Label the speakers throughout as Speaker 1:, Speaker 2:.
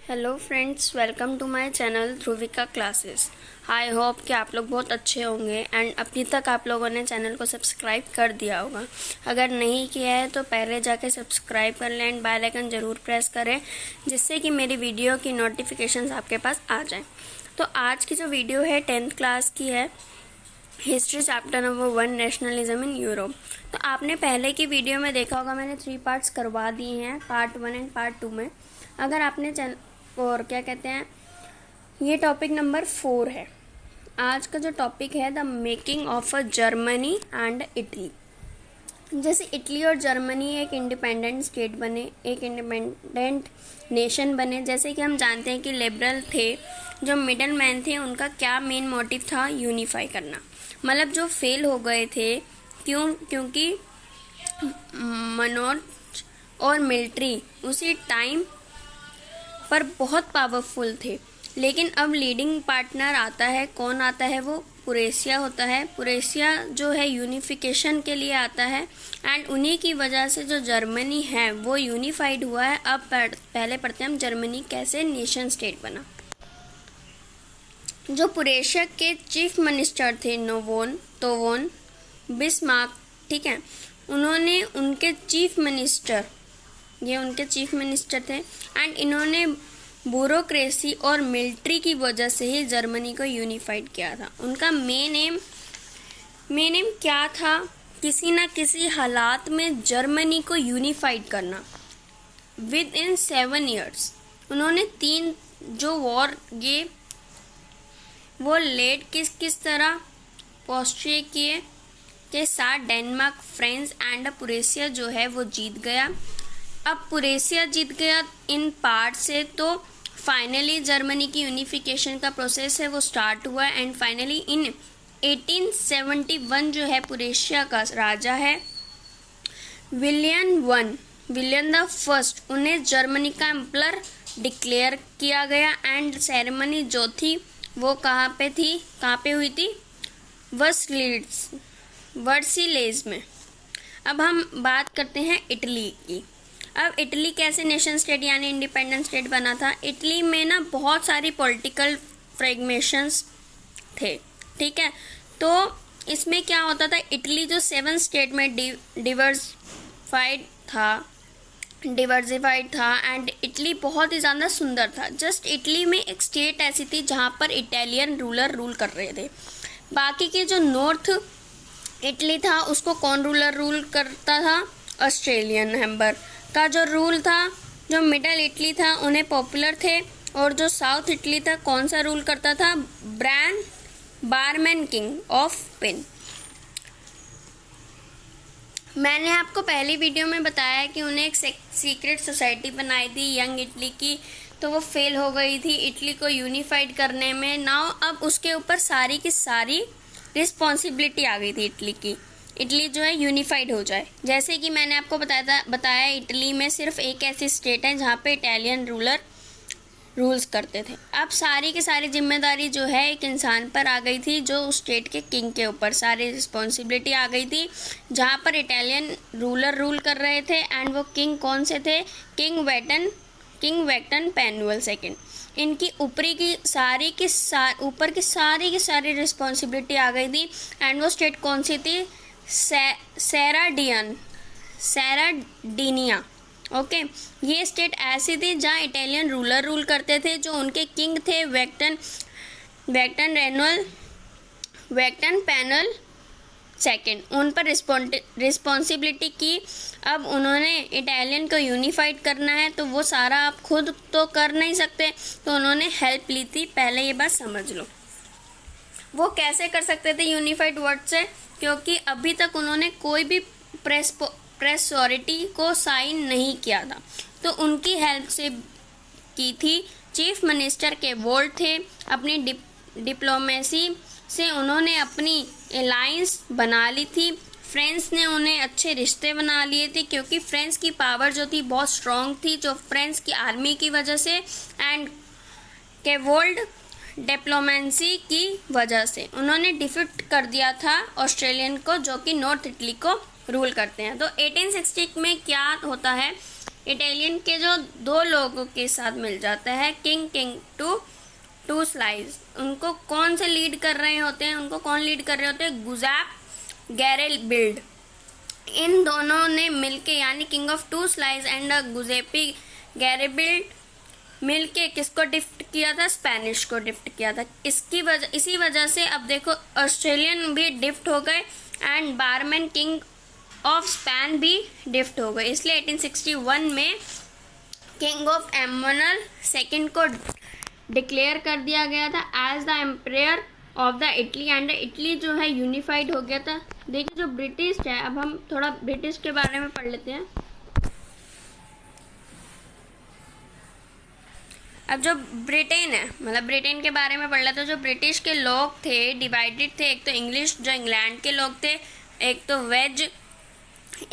Speaker 1: Hello friends, welcome to my channel Dhruvika classes. I hope कि आप लोग बहुत अच्छे होंगे एंड अभी तक आप लोगों ने चैनल को सब्सक्राइब कर दिया होगा। अगर नहीं किया है तो पहले जाके सब्सक्राइब कर लें एंड बेल आइकन ज़रूर प्रेस करें, जिससे कि मेरी वीडियो की नोटिफिकेशंस आपके पास आ जाएं। तो आज की जो वीडियो है 10th क्लास की है, history chapter number 1 nationalism in Europe. तो आपने पहले की वीडियो में देखा होगा, मैंने 3 पार्ट्स करवा दिए हैं, पार्ट 1 एंड पार्ट 2 में। अगर आपने और क्या कहते हैं, ये टॉपिक नंबर 4 है। आज का जो टॉपिक है the making of a Germany and Italy. जैसे इटली और जर्मनी एक इंडिपेंडेंट स्टेट बने, एक इंडिपेंडेंट नेशन बने। जैसे कि हम जानते हैं कि लिबरल थे, जो मिडल मैन थे, उनका क्या मेन मोटिव था, यूनिफाई करना। मतलब जो फेल हो गए थे, क्योंकि मनोज और मिलिट्री उसी टाइम पर बहुत पावरफुल थे। लेकिन अब लीडिंग पार्टनर आता है, कौन आता है? वो पुरेशिया होता है। पुरेशिया जो है यूनिफिकेशन के लिए आता है एंड उन्हीं की वजह से जो जर्मनी है वो यूनिफाइड हुआ है। अब पहले पढ़ते हैं हम जर्मनी कैसे नेशन स्टेट बना। जो पुरेशिया के चीफ मिनिस्टर थे तोवन बिस्मार्क, ठीक है, उन्होंने उनके चीफ मिनिस्टर थे एंड इन्होंने ब्यूरोक्रेसी और मिलिट्री की वजह से ही जर्मनी को यूनिफाइड किया था। उनका मेन एम क्या था? किसी न किसी हालात में जर्मनी को यूनिफाइड करना। विद इन 7 years उन्होंने 3 जो वॉर ये वो लेड किस तरह ऑस्ट्रिया के साथ डेनमार्क, फ्रांस एंड पुरेशिया जो है वो जीत गया। अब पुरेशिया जीत गया इन पार्ट से, तो फाइनली जर्मनी की यूनिफिकेशन का प्रोसेस है वो स्टार्ट हुआ एंड फाइनली इन 1871 जो है पुरेशिया का राजा है विलियम द फर्स्ट, उन्हें जर्मनी का एम्परर डिक्लेयर किया गया एंड सेरेमनी जो थी वो कहाँ पे हुई थी? वर्सिलेज में। अब हम बात करते हैं इटली की। अब इटली कैसे नेशन स्टेट यानी इंडिपेंडेंट स्टेट बना था? इटली में ना बहुत सारी पॉलिटिकल फ्रेगमेशंस थे, ठीक है। तो इसमें क्या होता था, इटली जो 7 स्टेट में डिवर्सिफाइड था एंड इटली बहुत ही ज़्यादा सुंदर था। जस्ट इटली में एक स्टेट ऐसी थी जहाँ पर इटालियन रूल कर रहे थे। बाकी के जो नॉर्थ इटली था उसको कौन रूल करता था? ऑस्ट्रेलियन हैम्बर का जो रूल था। जो मिडल इटली था उन्हें पॉपुलर थे, और जो साउथ इटली था कौन सा रूल करता था? ब्रैन बारमैन किंग ऑफ पेन। मैंने आपको पहली वीडियो में बताया कि उन्हें एक सीक्रेट सोसाइटी बनाई थी यंग इटली की, तो वो फेल हो गई थी इटली को यूनिफाइड करने में। नाउ अब उसके ऊपर सारी की सारी रिस्पॉन्सिबिलिटी आ गई थी इटली की, इटली जो है यूनिफाइड हो जाए। जैसे कि मैंने आपको बताया इटली में सिर्फ एक ऐसी स्टेट है जहाँ पे इटालियन रूल्स करते थे। अब सारी की सारी जिम्मेदारी जो है एक इंसान पर आ गई थी, जो उस स्टेट के किंग के ऊपर सारी रिस्पॉन्सिबिलिटी आ गई थी। जहाँ पर इटालियन रूल कर रहे थे एंड वो किंग कौन से थे? King Victor Emmanuel second. इनकी ऊपर की सारी रिस्पॉन्सिबिलिटी आ गई थी एंड वो स्टेट कौन सी थी? सैराडीनिया। ओके, ये स्टेट ऐसी थी जहाँ इटालियन रूल करते थे, जो उनके किंग थे वेक्टन पैनल सेकेंड। उन पर रिस्पॉन्सिबिलिटी की। अब उन्होंने इटालियन को यूनिफाइड करना है, तो वो सारा आप खुद तो कर नहीं सकते, तो उन्होंने हेल्प ली थी। पहले ये बात समझ लो, वो कैसे कर सकते थे यूनिफाइड वर्ड से? क्योंकि अभी तक उन्होंने कोई भी प्रेसोरिटी को साइन नहीं किया था, तो उनकी हेल्प से की थी। चीफ मिनिस्टर के वोल्ट थे। अपनी डिप्लोमेसी से उन्होंने अपनी अलायंस बना ली थी। फ्रांस ने उन्हें अच्छे रिश्ते बना लिए थे, क्योंकि फ्रांस की पावर जो थी बहुत स्ट्रॉन्ग थी, जो फ्रांस की आर्मी की वजह से एंड केवोल्ड डिप्लोमेसी की वजह से उन्होंने डिफीट कर दिया था ऑस्ट्रेलियन को, जो कि नॉर्थ इटली को रूल करते हैं। तो 1860 में क्या होता है इटालियन के जो दो लोगों के साथ मिल जाता है, किंग टू स्लाइस। उनको कौन से लीड कर रहे होते हैं, उनको कौन लीड कर रहे होते हैं? गुज़ैप गैरिबल्डी। इन दोनों ने मिलके यानी किंग ऑफ टू स्लाइस एंड गुज़ेपी गैरिबल्डी मिलके किसको डिफ्ट किया था? स्पेनिश को डिफ्ट किया था। इसी वजह से अब देखो ऑस्ट्रेलियन भी डिफ्ट हो गए एंड बारमैन किंग ऑफ स्पेन भी डिफ्ट हो गए। इसलिए 1861 में किंग ऑफ एम्मोनल सेकंड को डिक्लेयर कर दिया गया था as the emperor of the Italy and Italy जो है यूनिफाइड हो गया था। देखिए जो ब्रिटिश है, अब हम थोड़ा ब्रिटिश के बारे में पढ़ लेते हैं। अब जो ब्रिटेन है, मतलब ब्रिटेन के बारे में पढ़ लेते हैं। जो ब्रिटिश के लोग थे डिवाइडेड थे, एक तो इंग्लिश जो इंग्लैंड के लोग थे, एक तो वेज,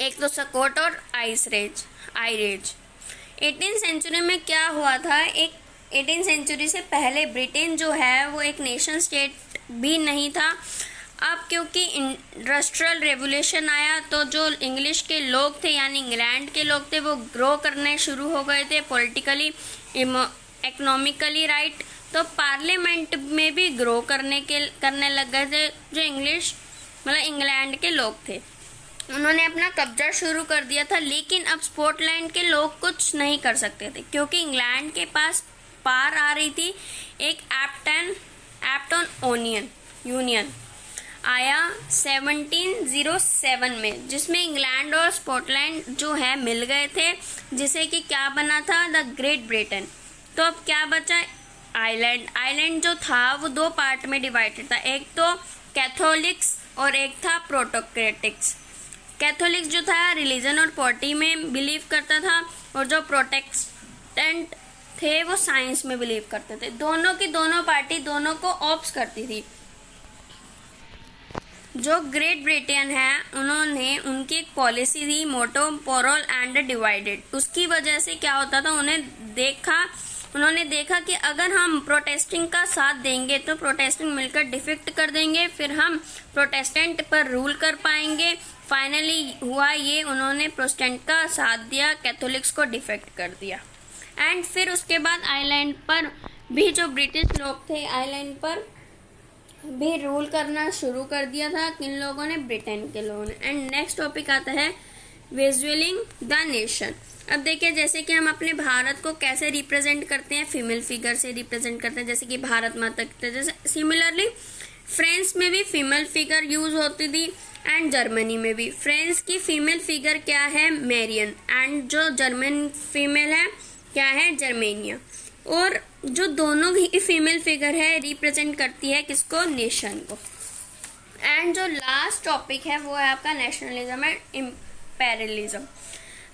Speaker 1: एक तो स्कॉट और आयरिश। 18th सेंचुरी में क्या हुआ था? 18th सेंचुरी से पहले ब्रिटेन जो है वो एक नेशन स्टेट भी नहीं था। अब क्योंकि इंडस्ट्रियल रेवोल्यूशन आया तो जो इंग्लिश के लोग थे यानी इंग्लैंड के लोग थे वो ग्रो करने शुरू हो गए थे, पॉलिटिकली इकोनॉमिकली राइट। तो पार्लियामेंट में भी ग्रो करने लग गए थे। जो इंग्लिश मतलब इंग्लैंड के लोग थे उन्होंने अपना कब्जा शुरू कर दिया था, लेकिन अब स्कॉटलैंड के लोग कुछ नहीं कर सकते थे क्योंकि इंग्लैंड के पास पार आ रही थी। एक एप्टन यूनियन आया 1707 में, जिसमें इंग्लैंड और स्कॉटलैंड जो है मिल गए थे, जिसे कि क्या बना था? The great Britain. तो अब क्या बचा? आइलैंड जो था वो दो पार्ट में डिवाइडेड था, एक तो कैथोलिक्स और एक था प्रोटेस्टेंट्स। कैथोलिक्स जो था रिलीजन और पॉलिटी में बिलीव करता था और जो प्रोटेस्टेंट थे वो साइंस में बिलीव करते थे। दोनों की दोनों पार्टी दोनों को ऑप्स करती थी। जो ग्रेट ब्रिटेन है उन्होंने उनकी एक पॉलिसी थी मोटो पोरल एंड डिवाइडेड। उसकी वजह से क्या होता था? उन्होंने देखा कि अगर हम प्रोटेस्टिंग का साथ देंगे तो प्रोटेस्टिंग मिलकर डिफेक्ट कर देंगे, फिर हम प्रोटेस्टेंट पर रूल कर पाएंगे। फाइनली हुआ ये, उन्होंने प्रोटेस्टेंट का साथ दिया, कैथोलिक्स को डिफेक्ट कर दिया। एंड फिर उसके बाद आइलैंड पर भी जो ब्रिटिश लोग थे आइलैंड पर भी रूल करना शुरू कर दिया था। किन लोगों ने? ब्रिटेन के लोगों ने। एंड नेक्स्ट टॉपिक आता है विजुअलिंग द नेशन। अब देखिए जैसे कि हम अपने भारत को कैसे रिप्रेजेंट करते हैं, फीमेल फिगर से रिप्रेजेंट करते हैं, जैसे कि भारत माता की। जैसे सिमिलरली फ्रांस में भी फीमेल फिगर यूज होती थी एंड जर्मनी में भी। फ्रांस की फीमेल फिगर क्या है? मैरियन। एंड जो जर्मन फीमेल है क्या है? जर्मेनिया। और जो दोनों ही फीमेल फिगर है रिप्रेजेंट करती है किसको? नेशन को। एंड जो लास्ट टॉपिक है वो है आपका नेशनलिज्म एंड इम्पेरियलिज्म।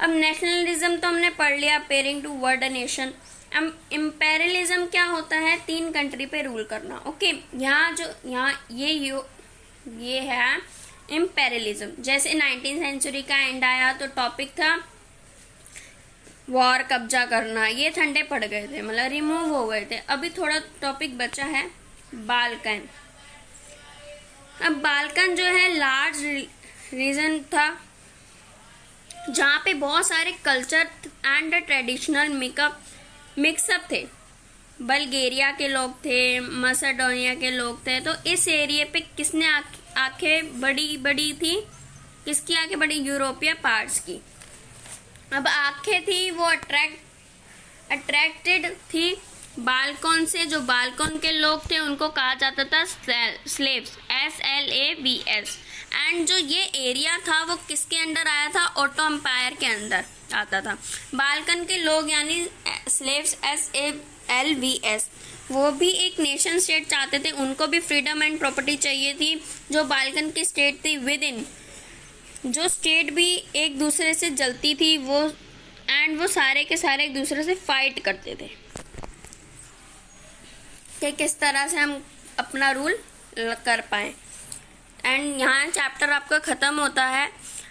Speaker 1: अब नेशनलिज्म तो हमने पढ़ लिया, पेयरिंग टू वर्ड नेशन। अब इम्पेरियलिज्म क्या होता है? 3 कंट्री पे रूल करना। ओके, यहाँ ये है इम्पेरियलिज्म। जैसे 19th सेंचुरी का एंड आया तो टॉपिक था वॉर, कब्जा करना, ये ठंडे पड़ गए थे, मतलब रिमूव हो गए थे। अभी थोड़ा टॉपिक बचा है बाल्कन। अब बाल्कन जो है लार्ज रीजन था जहाँ पे बहुत सारे कल्चर एंड ट्रेडिशनल मिक्सअप थे। बल्गेरिया के लोग थे, मैसेडोनिया के लोग थे। तो इस एरिया पे किसने आंखें बड़ी थी? किसकी आंखें बड़ी? यूरोपियन पार्ट्स की। अब आंखें थी वो अट्रैक्टेड थी बाल्कन से। जो बाल्कन के लोग थे उनको कहा जाता था स्लेव्स, SLAVS। एंड जो ये एरिया था वो किसके अंडर आया था? ऑटो एम्पायर के अंदर आता था। बाल्कन के लोग यानी स्लेव्स SLVS वो भी एक नेशन स्टेट चाहते थे, उनको भी फ्रीडम एंड प्रॉपर्टी चाहिए थी। जो बाल्कन की स्टेट थी विद इन, जो स्टेट भी एक दूसरे से जलती थी वो सारे के सारे एक दूसरे से फाइट करते थे कि किस तरह से हम अपना रूल कर पाए। एंड यहाँ चैप्टर आपका ख़त्म होता है।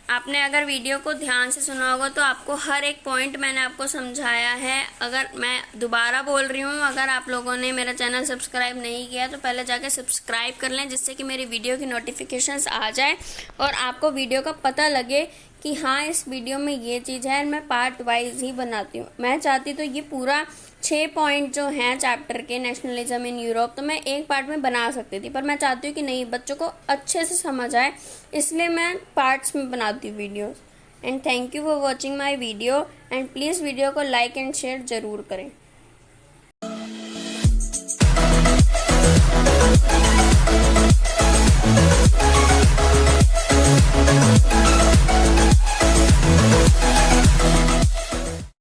Speaker 1: आपने अगर वीडियो को ध्यान से सुना होगा तो आपको हर एक पॉइंट मैंने आपको समझाया है। अगर मैं दोबारा बोल रही हूँ, अगर आप लोगों ने मेरा चैनल सब्सक्राइब नहीं किया तो पहले जाकर सब्सक्राइब कर लें, जिससे कि मेरी वीडियो की नोटिफिकेशंस आ जाए और आपको वीडियो का पता लगे कि हाँ इस वीडियो में ये चीज़ है, मैं पार्ट वाइज ही बनाती हूँ। मैं चाहती तो ये पूरा 6 पॉइंट जो हैं चैप्टर के नेशनलिज्म इन यूरोप, तो मैं एक पार्ट में बना सकती थी, पर मैं चाहती हूँ कि नहीं, बच्चों को अच्छे से समझ आए, इसलिए मैं पार्ट्स में बनाती हूँ videos. And thank you for watching my video, and please video को लाइक एंड शेयर ज़रूर करें।